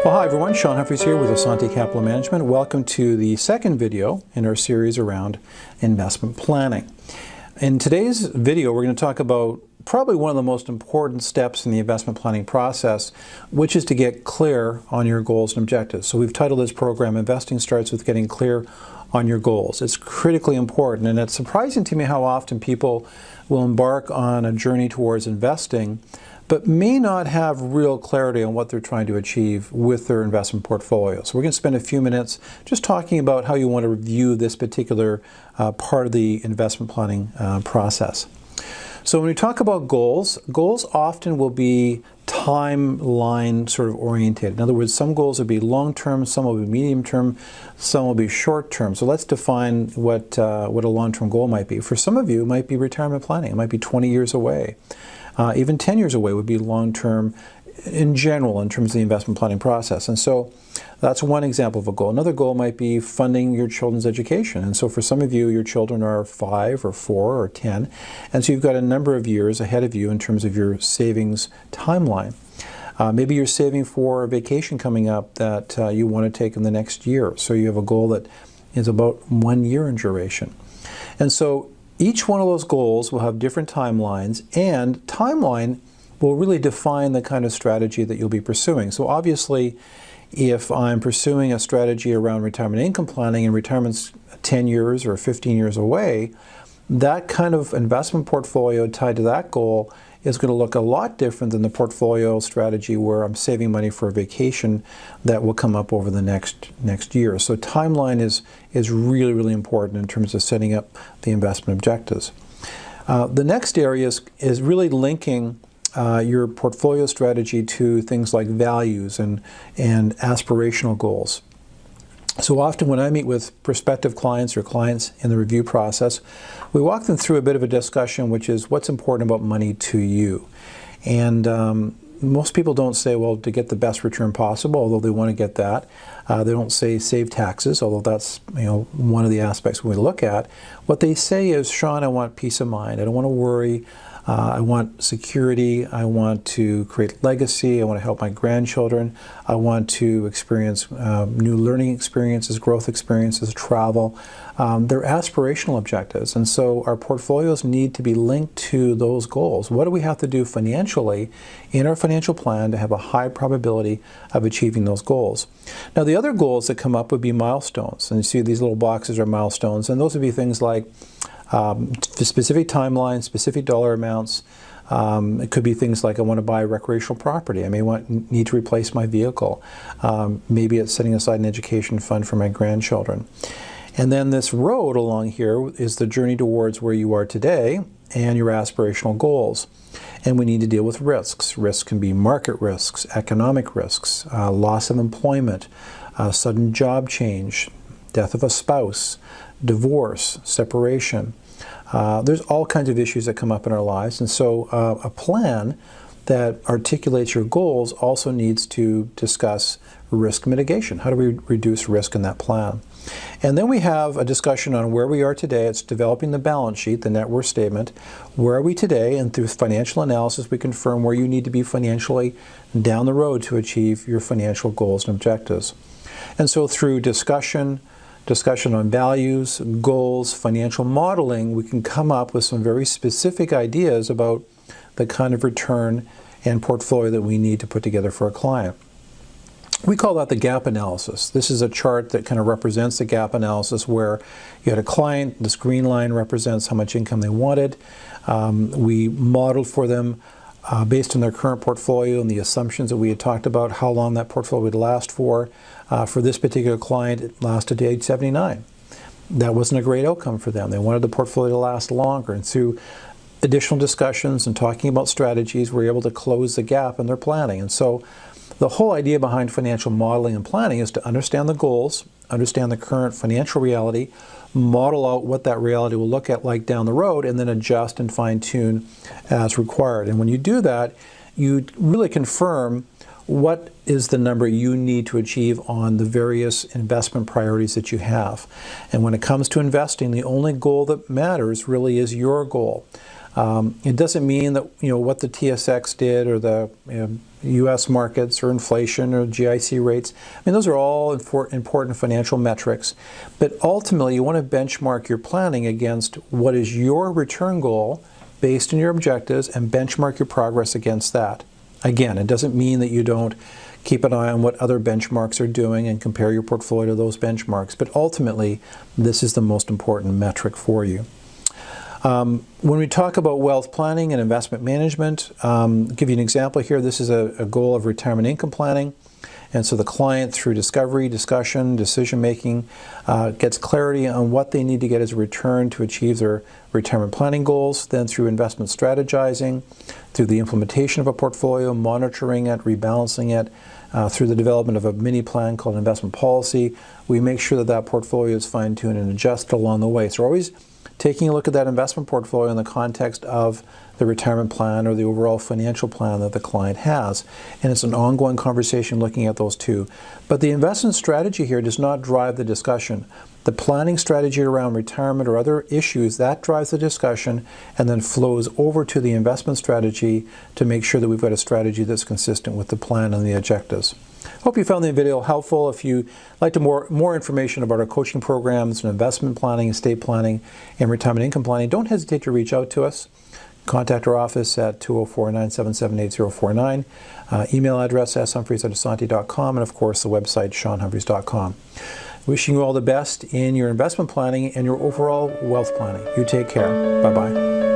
Well, hi everyone, Shaun Humphries here with Assante Capital Management. Welcome to the second video in our series around investment planning. In today's video, we're going to talk about probably one of the most important steps in the investment planning process, which is to get clear on your goals and objectives. So we've titled this program, Investing Starts with Getting Clear on Your Goals. It's critically important, and it's surprising to me how often people will embark on a journey towards investing but may not have real clarity on what they're trying to achieve with their investment portfolio. So we're going to spend a few minutes just talking about how you want to review this particular part of the investment planning process. So when we talk about goals, goals often will be timeline sort of oriented. In other words, some goals will be long-term, some will be medium-term, some will be short-term. So let's define what a long-term goal might be. For some of you, it might be retirement planning. It might be 20 years away. Even 10 years away would be long-term in general in terms of the investment planning process. And so that's one example of a goal. Another goal might be funding your children's education. And so for some of you, your children are 5 or 4 or 10. And so you've got a number of years ahead of you in terms of your savings timeline. Maybe you're saving for a vacation coming up that you want to take in the next year. So you have a goal that is about 1 year in duration. And so each one of those goals will have different timelines, and timeline will really define the kind of strategy that you'll be pursuing. So obviously, if I'm pursuing a strategy around retirement income planning and retirement's 10 years or 15 years away, that kind of investment portfolio tied to that goal is going to look a lot different than the portfolio strategy where I'm saving money for a vacation that will come up over the next year. So timeline is really, really important in terms of setting up the investment objectives. The next area is really linking your portfolio strategy to things like values and aspirational goals. So often when I meet with prospective clients or clients in the review process, we walk them through a bit of a discussion, which is what's important about money to you. And most people don't say, well, to get the best return possible, although they want to get that. They don't say save taxes, although that's one of the aspects we look at. What they say is, Shaun, I want peace of mind. I don't want to worry. I want security. I want to create legacy. I want to help my grandchildren. I want to experience new learning experiences, growth experiences, travel. They're aspirational objectives. And so our portfolios need to be linked to those goals. What do we have to do financially in our financial plan to have a high probability of achieving those goals? Now, the other goals that come up would be milestones. And you see these little boxes are milestones. And those would be things like specific timelines, specific dollar amounts. It could be things like I want to buy recreational property. I may need to replace my vehicle. Maybe it's setting aside an education fund for my grandchildren. And then this road along here is the journey towards where you are today and your aspirational goals. And we need to deal with risks. Risks can be market risks, economic risks, loss of employment, sudden job change, death of a spouse, divorce, separation. There's all kinds of issues that come up in our lives, and so a plan that articulates your goals also needs to discuss risk mitigation. How do we reduce risk in that plan? And then we have a discussion on where we are today. It's developing the balance sheet, the net worth statement. Where are we today? And through financial analysis, we confirm where you need to be financially down the road to achieve your financial goals and objectives. And so through discussion on values, goals, financial modeling, we can come up with some very specific ideas about the kind of return and portfolio that we need to put together for a client. We call that the gap analysis. This is a chart that kind of represents the gap analysis where you had a client, this green line represents how much income they wanted. We modeled for them based on their current portfolio and the assumptions that we had talked about, how long that portfolio would last for. For this particular client, it lasted to age 79. That wasn't a great outcome for them. They wanted the portfolio to last longer. And through additional discussions and talking about strategies, we were able to close the gap in their planning. And so the whole idea behind financial modeling and planning is to understand the goals, understand the current financial reality, model out what that reality will look at like down the road, and then adjust and fine-tune as required. And when you do that, you really confirm what is the number you need to achieve on the various investment priorities that you have. And when it comes to investing, the only goal that matters really is your goal. It doesn't mean that what the TSX did or the U.S. markets or inflation or GIC rates. I mean, those are all important financial metrics. But ultimately, you want to benchmark your planning against what is your return goal based on your objectives and benchmark your progress against that. Again, it doesn't mean that you don't keep an eye on what other benchmarks are doing and compare your portfolio to those benchmarks. But ultimately, this is the most important metric for you. When we talk about wealth planning and investment management, I'll give you an example here. This is a goal of retirement income planning. And so the client, through discovery, discussion, decision-making, gets clarity on what they need to get as a return to achieve their retirement planning goals. Then through investment strategizing, through the implementation of a portfolio, monitoring it, rebalancing it, through the development of a mini plan called investment policy, we make sure that that portfolio is fine-tuned and adjusted along the way. So we're always taking a look at that investment portfolio in the context of the retirement plan or the overall financial plan that the client has. And it's an ongoing conversation looking at those two. But the investment strategy here does not drive the discussion. The planning strategy around retirement or other issues, that drives the discussion and then flows over to the investment strategy to make sure that we've got a strategy that's consistent with the plan and the objectives. Hope you found the video helpful. If you'd like more information about our coaching programs and investment planning, estate planning, and retirement income planning, don't hesitate to reach out to us. Contact our office at 204-977-8049. Email address humphries@assante.com, and of course the website shaunhumphries.com. Wishing you all the best in your investment planning and your overall wealth planning. You take care. Bye-bye.